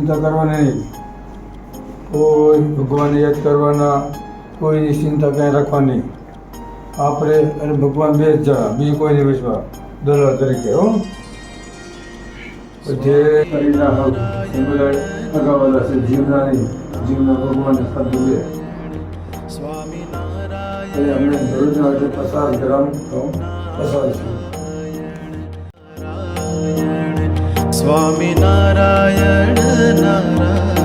ચિંતા કરવાની નહીં, કોઈ ભગવાનને યાદ કરવાના, કોઈની ચિંતા ક્યાંય રાખવાની. આપણે અને ભગવાન બે જ જણા, બીજું કોઈને વિશ્વાસ દલાલ તરીકે. હો જે શરીરના અગાવાલા છે, જીવના નહીં, જીવના ભગવાનને સાધુ બે. અમને દરરોજના 50 ગ્રામ ઘઉં પસાર છે. સ્વામી નારાયણ નારાયણ.